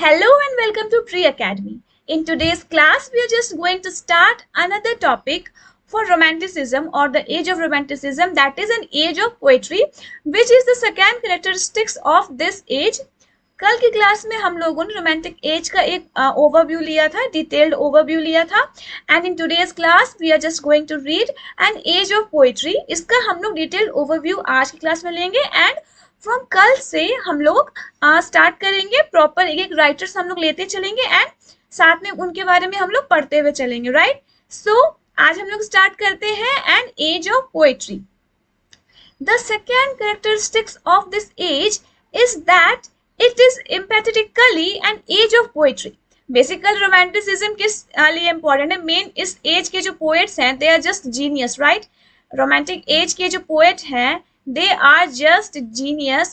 Hello and welcome to Tree Academy. In today's class, we are just going to start another topic for Romanticism or the age of Romanticism, that is an age of poetry, which is the second characteristics of this age. कल की class में हम लोगों ने romantic as का एक overview लिया था, डिटेल्ड ओवरव्यू लिया था, and in today's class we are just going to read an age of poetry. इसका हम लोग डिटेल्ड ओवरव्यू आज की क्लास में लेंगे एंड फ्रॉम कल से हम लोग स्टार्ट करेंगे प्रॉपर एक एक राइटर्स हम लोग लेते चलेंगे एंड साथ में उनके बारे में हम लोग पढ़ते हुए चलेंगे. राइट, सो आज हम लोग स्टार्ट करते हैं an age of poetry. The second characteristics of this age is that it is empathetically an age of poetry. Basically romanticism किस लिए इंपॉर्टेंट है? मेन इस एज के जो पोएट्स हैं they are just genius. Right, romantic age के जो poet हैं they are just genius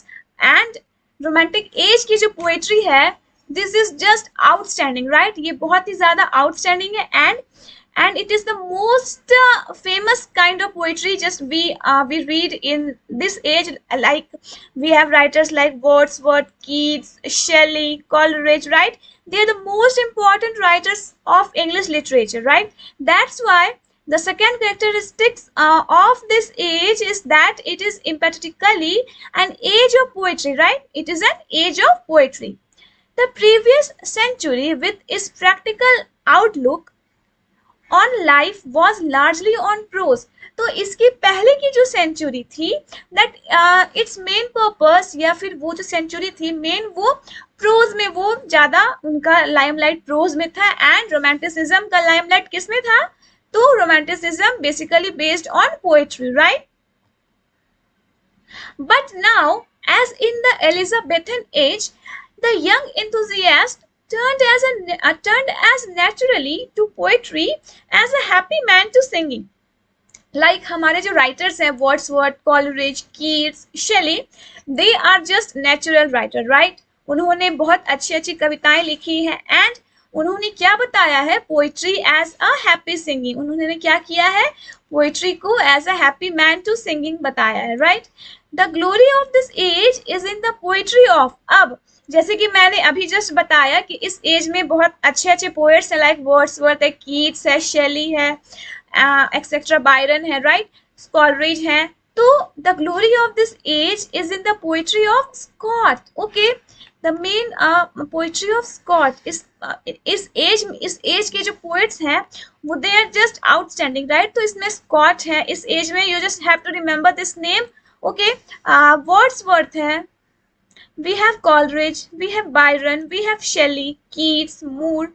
and romantic age की जो poetry है this is just outstanding. right, ये बहुत ही ज़्यादा outstanding है and it is the most famous kind of poetry just we read in this age. Like we have writers like Wordsworth, Keats, Shelley, Coleridge. Right, they are the most important writers of English literature. Right, that's why the second characteristics of this age is that it is emphatically an age of poetry. Right, it is an age of poetry. The previous century with its practical outlook on life was largely on prose. तो इसकी पहले की जो century थी that it's main purpose या फिर वो जो सेंचुरी थी मेन वो प्रोज में, वो ज्यादा उनका लाइमलाइट प्रोज में था एंड रोमांटिसिज्म का लाइमलाइट किस में था? तो romanticism basically based on poetry. Right, but now as in the Elizabethan age the young enthusiast turned as naturally to poetry as a happy man to singing. Like हमारे जो writers हैं Wordsworth, Coleridge, Keats, Shelley, they are just natural writer. Right, उन्होंने बहुत अच्छी अच्छी कविताएं लिखी हैं एंड उन्होंने क्या बताया है? Poetry as a happy singing. उन्होंने क्या किया है? पोइट्री को as a happy man to singing बताया है. Right, the glory of this age is in the poetry of. अब जैसे कि मैंने अभी जस्ट बताया कि इस एज में बहुत अच्छे अच्छे पोएट्स हैं लाइक वर्ड्सवर्थ है, कीट्स है, शेली है, एक्सेट्रा, बायरन है. राइट, कॉलरिज है. तो the glory of this age is in the poetry of Scott. Okay, the main poetry of Scott इस एज के जो पोएट्स हैं वो they are just outstanding. Right, तो इसमें स्कॉट है इस एज में. You just have to remember this name. Okay, Wordsworth है, we have Coleridge, we have Byron, we have Shelley, Keats, Moore,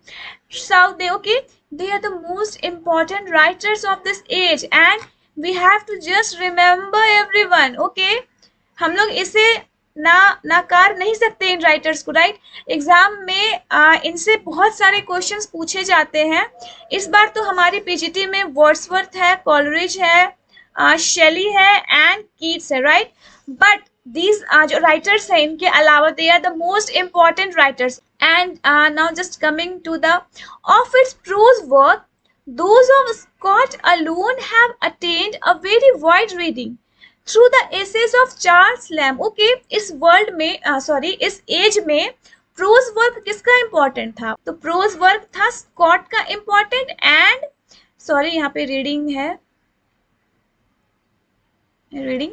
Southey. Okay, they are the most important writers of this age and we have to just remember everyone. Okay, हम लोग इसे नाकार नहीं सकते इन writers को. Right, exam में इनसे बहुत सारे क्वेश्चंस पूछे जाते हैं. इस बार तो हमारी पीजीटी में वर्ड्सवर्थ है, कॉलरिज है, शेली है एंड कीट्स है. राइट, बट these जो writers हैं इनके अलावा they are the most important writers. And now just coming to the of its prose work, those of Scott alone have attained a very wide reading through the essays of Charles Lamb. Okay, इस world में इस age में prose work किसका important था? तो prose work था Scott का important and यहाँ पे रीडिंग है, रीडिंग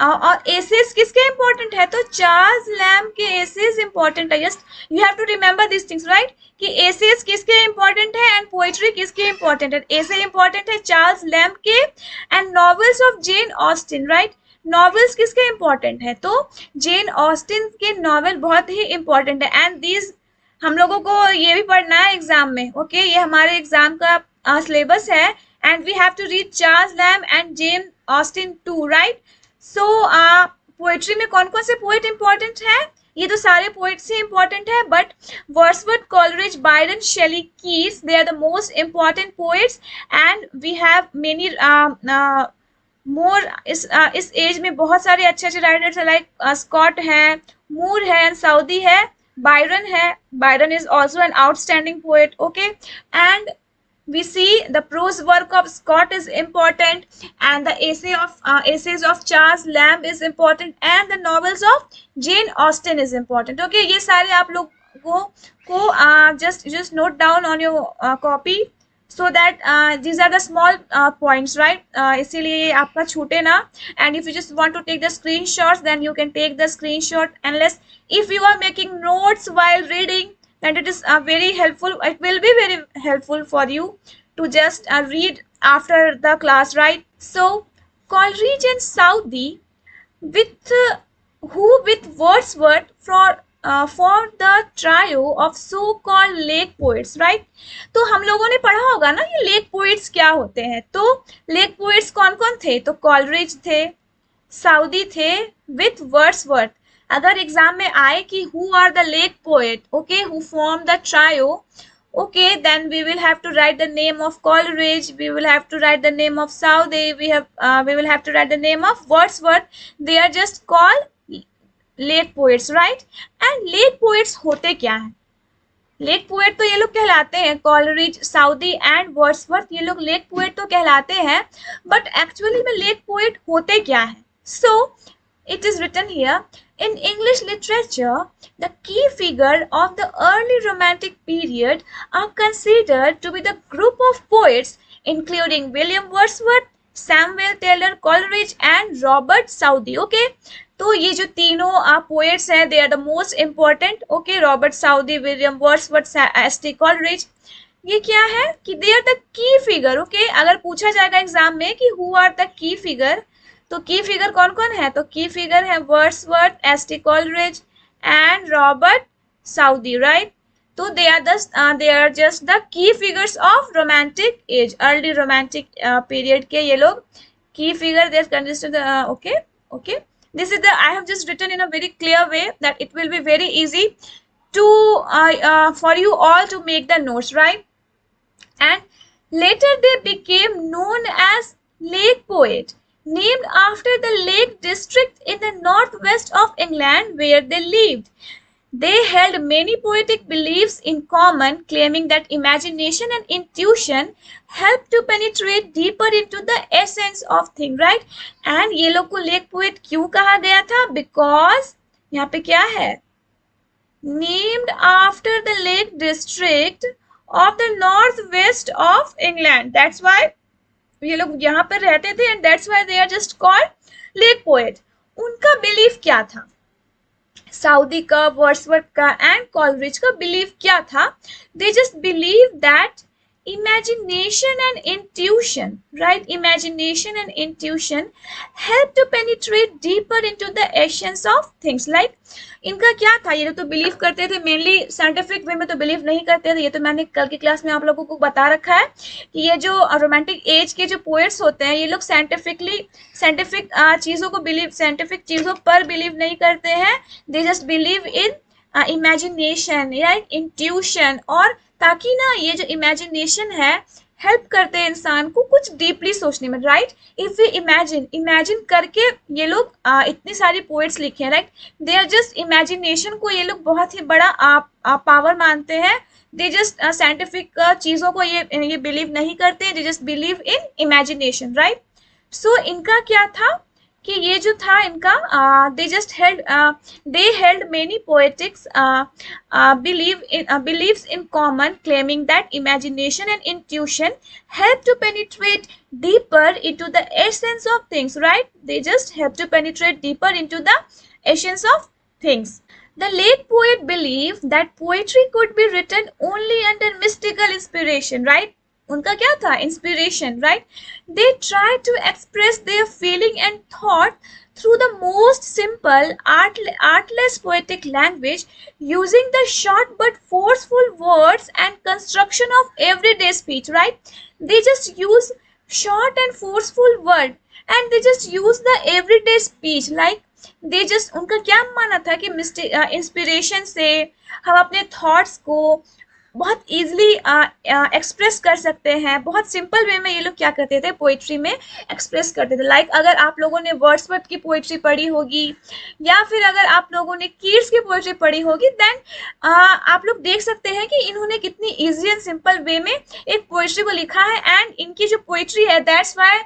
और एसेस किसके इंपॉर्टेंट है? तो चार्ल्स लैम्ब के एसेस इंपॉर्टेंट है. Just you have to remember this things. Right, कि एसेस किसके इंपॉर्टेंट है एंड पोएट्री किसके इंपॉर्टेंट है? एसे इंपॉर्टेंट है चार्ल्स लैम्ब के and novels of Jane Austen. Right, novels किसके इंपॉर्टेंट है? तो जेन ऑस्टिन के नॉवेल बहुत ही इंपॉर्टेंट है एंड दीज हम लोगों को ये भी पढ़ना है एग्जाम में. ओके, ये हमारे एग्जाम का सिलेबस है and we have to read Charles Lamb and Jane Austen too. Right, so poetry में कौन कौन से पोएट इंपॉर्टेंट है? ये तो सारे पोएट्स ही इंपॉर्टेंट है but Wordsworth, Coleridge, Byron, Shelley, Keats, they are the most important poets and we have many more. इस एज में बहुत सारे अच्छे अच्छे राइटर्स है लाइक स्कॉट है, मूर है एंड साउदी है, बायरन है. Byron is also an outstanding poet. Okay, and we see the prose work of Scott is important and the essays of Charles Lamb is important and the novels of Jane Austen is important. Okay, ये सारे आप लोग को just note down on your copy so that these are the small points, right? इसीलिए आपका छूटे ना. And if you just want to take the screenshots, then you can take the screenshot. Unless if you are making notes while reading, then it is very helpful. It will be very helpful for you to just read after the class, right? So Coleridge and Southey with who with Wordsworth formed the trio of so-called lake poets, right? तो हम लोगों ने पढ़ा होगा ना कि lake poets क्या होते हैं. तो लेक पोइट्स कौन कौन थे? तो कॉलरिज थे, साउदी थे, विथ वर्ड्सवर्थ. अगर एग्जाम में आए कि who are the lake poet, okay, who form the trio, okay, then we will have to write the name of Coleridge, we will have to write the name of Southey, we will have to write the name of Wordsworth. They are just called lake poets, right? And lake poets होते क्या हैं? Lake poet तो ये लोग कहलाते हैं, Coleridge, Saudi and Wordsworth, ये लोग लेक पोएट तो कहलाते हैं, बट एक्चुअली में लेक पोएट होते क्या है? सो it is written here, in English literature, the key figure of the early Romantic period are considered to be the group of poets including William Wordsworth, Samuel Taylor Coleridge and Robert Southey. Okay, तो ये जो तीनों poets हैं, they are the most important. Okay, Robert Southey, William Wordsworth, S.T. Coleridge. ये क्या है कि they are the key figure. Okay, अगर पूछा जाएगा एग्जाम में कि who are the key figure, तो की फिगर कौन कौन है? तो की फिगर है Wordsworth, S T. Coleridge and Robert Southey, right? तो they are just the key figures of romantic age, early romantic period के ये लोग key figure. They consisted. Okay, this is the I have just written in a very clear way that it will be very easy to for you all to make the notes, right? And later they became known as lake poet, named after the Lake District in the northwest of England where they lived. They held many poetic beliefs in common, claiming that imagination and intuition help to penetrate deeper into the essence of things, right? And ये लोग को lake poet क्यों कहा गया था? Because यहाँ पे क्या है? Named after the Lake District of the northwest of England. That's why ये लोग यहाँ पर रहते थे, and that's why they are just called lake poet. उनका बिलीफ क्या था? साउदी का, वर्ड्सवर्थ का एंड कॉलरिज का बिलीफ क्या था? दे just believe that imagination and intuition, right? Imagination and intuition help to penetrate deeper into the essence of things. Like इनका क्या था? ये लोग तो बिलीव करते थे, मेनली साइंटिफिक वे में तो बिलीव नहीं करते थे. ये तो मैंने कल की क्लास में आप लोगों को बता रखा है कि ये जो रोमांटिक एज के जो पोएट्स होते हैं, ये लोग साइंटिफिक चीज़ों को बिलीव, साइंटिफिक चीज़ों पर बिलीव नहीं करते हैं. दे just believe in imagination, right, intuition. और ताकि ना ये जो इमेजिनेशन है हेल्प करते हैं इंसान को कुछ डीपली सोचने में, राइट? इफ वी इमेजिन करके ये लोग इतनी सारी पोएट्स लिखे हैं, right? They are just imagination को ये लोग बहुत ही बड़ा पावर मानते हैं. दे जस्ट साइंटिफिक चीज़ों को ये बिलीव नहीं करते, they just believe in imagination, right? So इनका क्या था कि ये जो था इनका they held many poetics beliefs in common, claiming that imagination and intuition help to penetrate deeper into the essence of things, right? They just help to penetrate deeper into the essence of things. The lake poet believed that poetry could be written only under mystical inspiration, right? उनका क्या था? Inspiration, right? They try to express their feeling and thought through the most simple, artless poetic language, using the short but forceful words and construction of everyday speech, right? They just use short and forceful word and they just use the everyday speech. Like they just, उनका क्या माना था कि inspiration से हम अपने thoughts को बहुत ईजिली एक्सप्रेस कर सकते हैं. बहुत सिंपल वे में ये लोग क्या करते थे? पोइट्री में एक्सप्रेस करते थे. लाइक अगर आप लोगों ने वर्ड्सवर्थ की पोइट्री पढ़ी होगी या फिर अगर आप लोगों ने कीट्स की पोइट्री पढ़ी होगी, देन आप लोग देख सकते हैं कि इन्होंने कितनी ईजी एंड सिंपल वे में एक पोइट्री को लिखा है. एंड इनकी जो पोइट्री है, that's why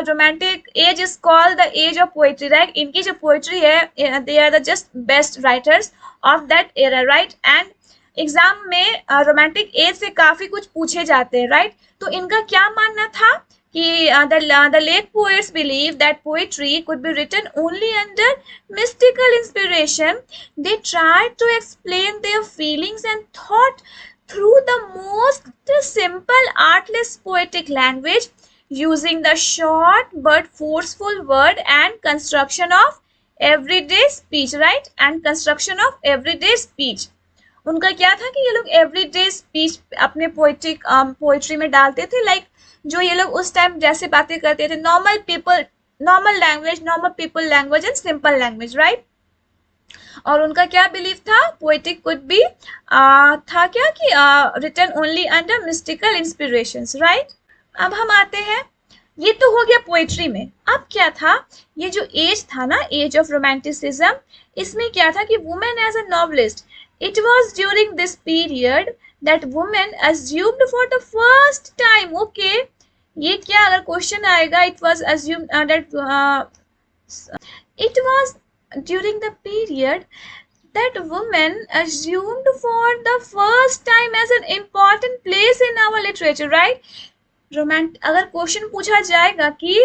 romantic age is called the age of poetry, right? इनकी जो पोइट्री है, they are the just best writers of that era, right? And exam में रोमांटिक एज से काफी कुछ पूछे जाते हैं, राइट? तो इनका क्या मानना था कि the late poets believe that poetry could be written only under mystical inspiration. They tried to explain their feelings and thought through the most simple, artless poetic language, using the short but forceful word and construction of everyday speech, right? And construction of everyday speech. उनका क्या था कि ये लोग everyday speech अपने poetry में डालते थे, लाइक जो ये लोग उस टाइम जैसे बातें करते थे, normal people, normal language, normal people language and simple language, right? और उनका क्या बिलीव था? पोएटिक कुड बी था क्या कि written only under mystical inspirations, right? अब हम आते हैं, ये तो हो गया पोएट्री में। अब क्या था, ये जो एज था ना, एज ऑफ रोमांटिसिज्म, इसमें क्या था कि women as a novelist, it was during this period that women assumed for the first time, okay, ये क्या अगर क्वेश्चन आएगा, it was assumed it was during the period that women assumed for the first time as an important place in our literature, right? अगर question पूछा जाएगा कि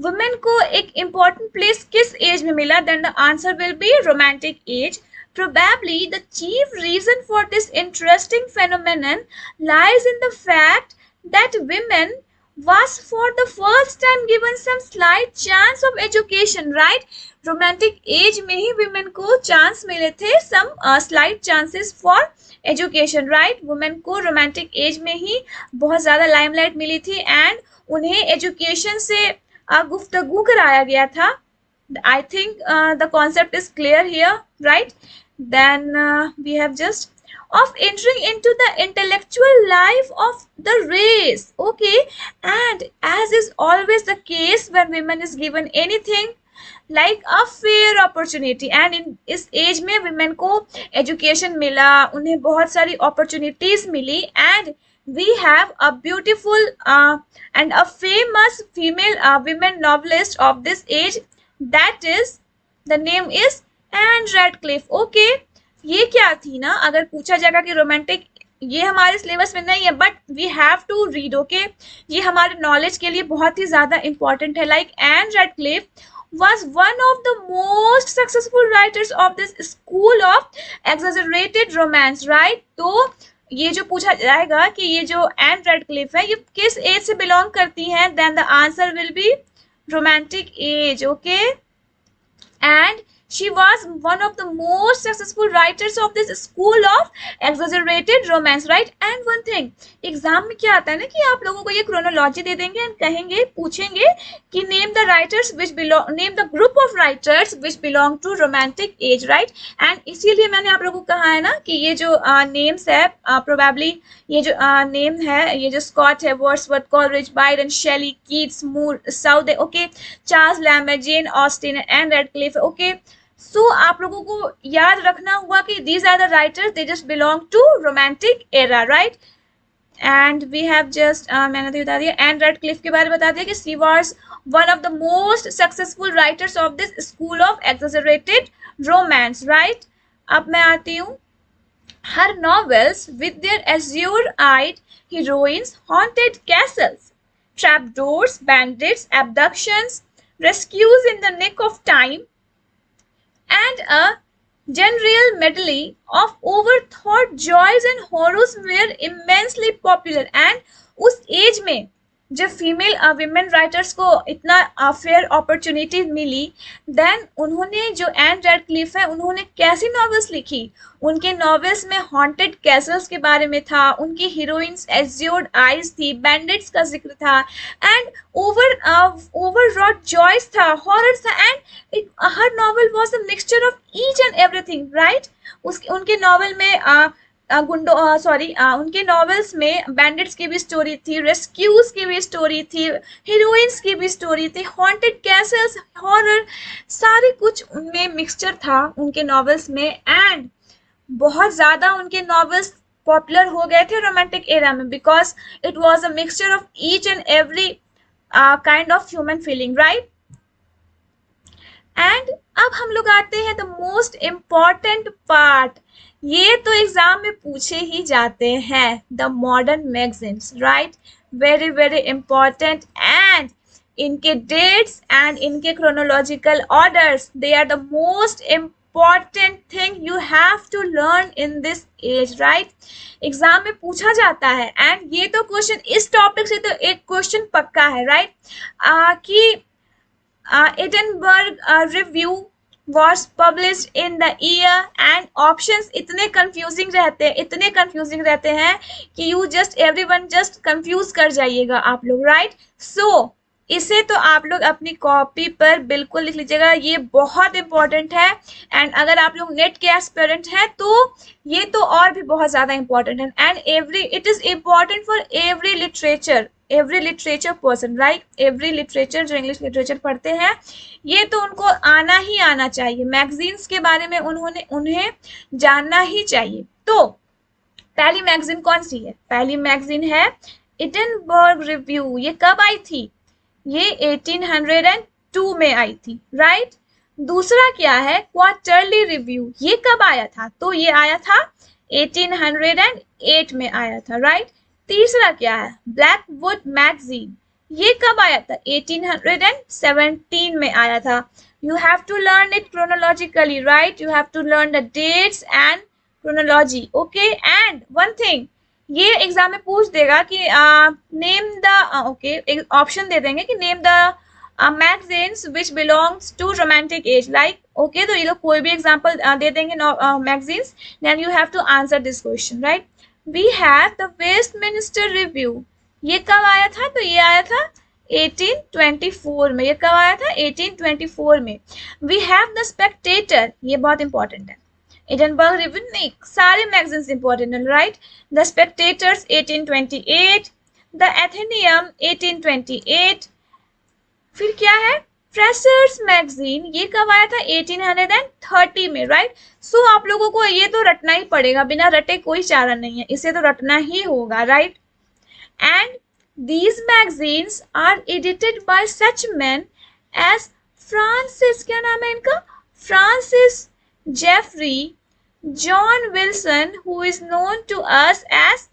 women को एक इम्पोर्टेंट प्लेस किस एज में मिला, then the answer will be romantic age. Probably the chief reason for this interesting phenomenon lies in the fact that women was for the first time given some slight chance of education, right? Romantic age में ही women को chance मिले थे, some slight chances for education, right? Women को romantic age में ही बहुत ज़्यादा limelight मिली थी and उन्हें education से गुफ्तगू कराया गया था. I think the concept is clear here, right? Then we have just of entering into the intellectual life of the race, okay? And as is always the case when women is given anything like a fair opportunity, and in इस age में women को education मिला, उन्हें बहुत सारी opportunities मिली, and we have a beautiful and a famous female women novelist of this age, that is, the name is Ann Radcliffe, okay? ये क्या थी ना, अगर पूछा जाएगा कि रोमांटिक, ये हमारे सिलेबस में नहीं है but we have to read, okay? ये हमारे नॉलेज के लिए बहुत ही ज्यादा इंपॉर्टेंट है. Like Ann Radcliffe was one of the most successful writers of this school of exaggerated romance, right? तो ये जो पूछा जाएगा कि ये जो एंड रेडक्लिफ है, ये किस एज से बिलोंग करती हैं, then the answer will be romantic age, okay? And she was one of the most successful writers of this school of exaggerated romance, right? And one thing, exam में क्या आता है ना कि आप लोगों को ये क्रोनोलॉजी दे देंगे एंड कहेंगे, पूछेंगे कि name the writers which belong, name the group of writers which belong to romantic age, right? And इसीलिए मैंने आप लोगों को कहा है ना कि ये जो नेम्स है, प्रोबेबली ये जो नेम है, ये जो स्कॉट है, Wordsworth, Coleridge, Byron, Shelley, Keats, Moore, Southey, okay, Charles Lambert, Jane Austen and Radcliffe, okay? So आप लोगों को याद रखना हुआ कि these are the writers, they just belong to romantic era, right? And we have just मैंने तो बता दिया, एंड रेडक्लिफ के बारे में बता दिया कि she was one of the most successful writers of this school of exaggerated romance, right? अब मैं आती हूँ, her novels with their azure-eyed heroines, haunted castles, trapdoors, bandits, abductions, rescues in the nick of time, and a general medley of overthought joys and horrors were immensely popular. And उस as में जब female women writers को इतना fair opportunity मिली, then उन्होंने जो N Radcliffe है, उन्होंने कैसी नॉवेल्स लिखी? उनके नॉवेल्स में हॉन्टेड कैसल्स के बारे में था, उनकी हीरोइंस एज्योर्ड आइज थी, बैंडिट्स का जिक्र था, एंड ओवररॉट जॉयस था, हॉरर था, and her novel was a mixture of each and everything, right? उनके नॉवेल में उनके नॉवेल्स में बैंडिट्स की भी स्टोरी थी, रेस्क्यूज की भी स्टोरी थी, हीरोइंस की भी स्टोरी थी, हॉन्टेड कैसल्स, हॉरर, सारे कुछ उनमें मिक्सचर था उनके नॉवेल्स में. एंड बहुत ज़्यादा उनके नॉवेल्स पॉपुलर हो गए थे रोमांटिक एरा में, because it was a mixture of each and every kind of human feeling, right? And अब हम लोग आते हैं द मोस्ट इम्पॉर्टेंट पार्ट, ये तो एग्जाम में पूछे ही जाते हैं, the modern magazines, right, very very important, and इनके डेट्स एंड इनके chronological orders, they are the most important thing you have to learn in this age, right. Exam में पूछा जाता है, एंड ये तो क्वेश्चन इस टॉपिक से तो एक क्वेश्चन पक्का है, राइट, कि Edinburgh Review was published in the year, and options इतने confusing रहते हैं कि you just everyone just confuse कर जाइएगा आप लोग, right? So इसे तो आप लोग अपनी कॉपी पर बिल्कुल लिख लीजिएगा, ये बहुत इंपॉर्टेंट है, एंड अगर आप लोग नेट के एस्पिरेंट हैं तो ये तो और भी बहुत ज्यादा इंपॉर्टेंट है, and it is important for every literature person, right, every literature जो इंग्लिश लिटरेचर पढ़ते हैं, ये तो उनको आना ही आना चाहिए, मैगजीन्स के बारे में उन्हें जानना ही चाहिए। तो पहली मैगजीन कौन सी है? पहली मैगजीन है एडिनबर्ग रिव्यू। ये कब आई थी? ये 1802 में आई थी, राइट। दूसरा क्या है? Quarterly review. ये कब आया था? तो ये आया था 1808 में आया था, राइट। तीसरा क्या है? Blackwood magazine. ये कब आया था? 1817 में आया था। You have to learn it chronologically, right, you have to learn the dates and chronology, okay. And one thing, ये एग्जाम में पूछ देगा कि नेम द, ओके, ऑप्शन दे देंगे कि name the magazines which belongs to romantic age, like, okay, तो ये लोग कोई भी एग्जाम्पल दे देंगे magazines, then you have to answer this question, right. We have the Westminster review. ये कब आया था? तो ये आया था 1824 में। ये कब आया था? 1824 में। We have the Spectator. ये बहुत इंपॉर्टेंट है। एडिनबर्ग रिव्यू नहीं, सारे मैगजीन्स इंपॉर्टेंट है, right. The Spectators 1828, the Athenaeum 1828। फिर क्या है? Fraser's magazine. ये कब आया था? 1830 में, राइट। सो आप लोगों को ये तो रटना ही पड़ेगा, बिना रटे कोई चारा नहीं है, इसे तो रटना ही होगा, right. And these magazines are edited by such men as Francis, क्या नाम है इनका? Francis Jeffrey, John Wilson, who is known to us as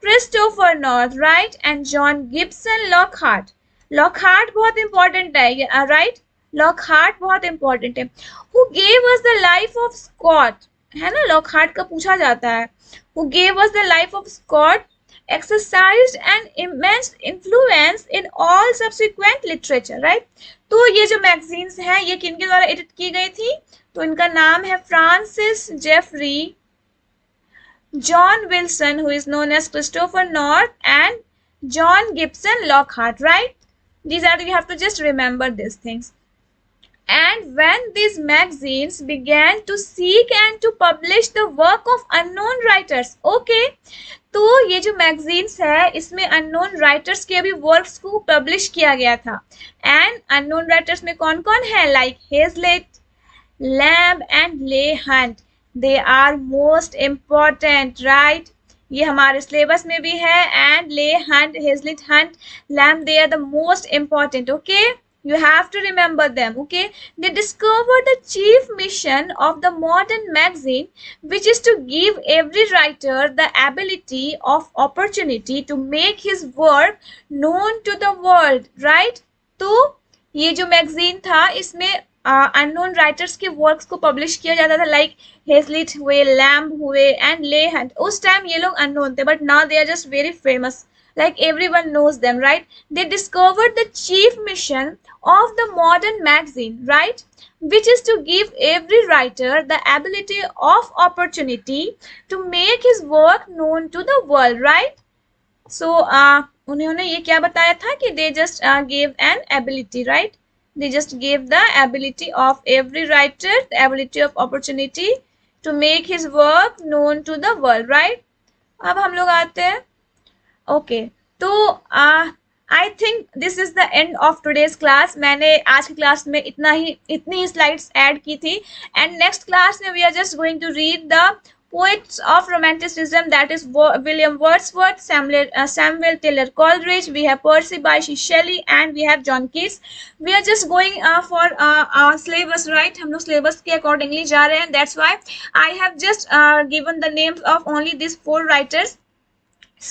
Christopher North, right, and John Gibson Lockhart. Lockhart बहुत important है, right, Lockhart बहुत important है। Who gave us the life of Scott, है ना, Lockhart का पूछा जाता है। Who gave us the life of Scott exercised an immense influence in all subsequent literature, right? तो ये जो मैगजीन्स हैं ये किनके द्वारा एडिट की गई थी? तो इनका नाम है Francis Jeffrey, John Wilson who is known as Christopher North, and John Gibson Lockhart, right? These are, you have to just remember these things. And when these magazines began to seek and to publish the work of unknown writers, okay, तो ये जो magazines है इसमें unknown writers के भी works को publish किया गया था। एंड अननोन राइटर्स में कौन कौन है? Like Hazlitt, Lamb and Leigh Hunt. They are most important, right, ये हमारे सिलेबस में भी है। And Leigh Hunt, Hazlitt Hunt, Lamb, they are the most important, okay. You have to remember them, okay? They discovered the chief mission of the modern magazine, which is to give every writer the ability of opportunity to make his work known to the world, right? तो ये जो magazine था इसमें unknown writers के works को publish किया जाता था, लाइक हेजलिट हुए, लैम्ब हुए एंड ले हंट। उस टाइम ये लोग अननोन थे, but now they are just very famous, like everyone knows them, right? They discovered the chief mission of the modern magazine, right, which is to give every writer the ability of opportunity to make his work known to the world, right? So उन्होंने ये क्या बताया था कि they just gave an ability, right? They just gave the ability of every writer, the ability of opportunity to make his work known to the world, right? अब हम लोग आते हैं, ओके, तो I think this is the end of today's class. मैंने आज की class में इतनी ही स्लाइड्स ऐड की थी, एंड नेक्स्ट क्लास में we are just going to read the poets of romanticism, that is William Wordsworth, Samuel Taylor Coleridge, we have Percy Bysshe Shelley, and we have John Keats. We are just going for syllabus, right? हम लोग syllabus के accordingly जा रहे हैं. That's why I have just given the names of only these 4 writers.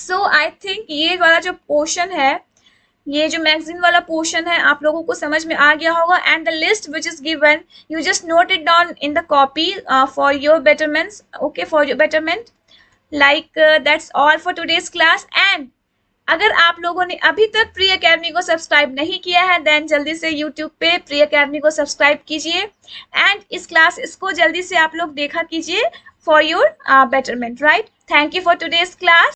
So I think ये वाला जो portion है, ये जो मैगजीन वाला पोर्शन है आप लोगों को समझ में आ गया होगा. And the list which is given you just note it down in the copy for your betterment. Okay, for your betterment. Like that's all for today's class. And अगर आप लोगों ने अभी तक प्री अकेडमी को सब्सक्राइब नहीं किया है देन जल्दी से यूट्यूब पे प्री अकेडमी को सब्सक्राइब कीजिए एंड इस क्लास इसको जल्दी से आप लोग देखा कीजिए for your betterment. Right, thank you for today's class.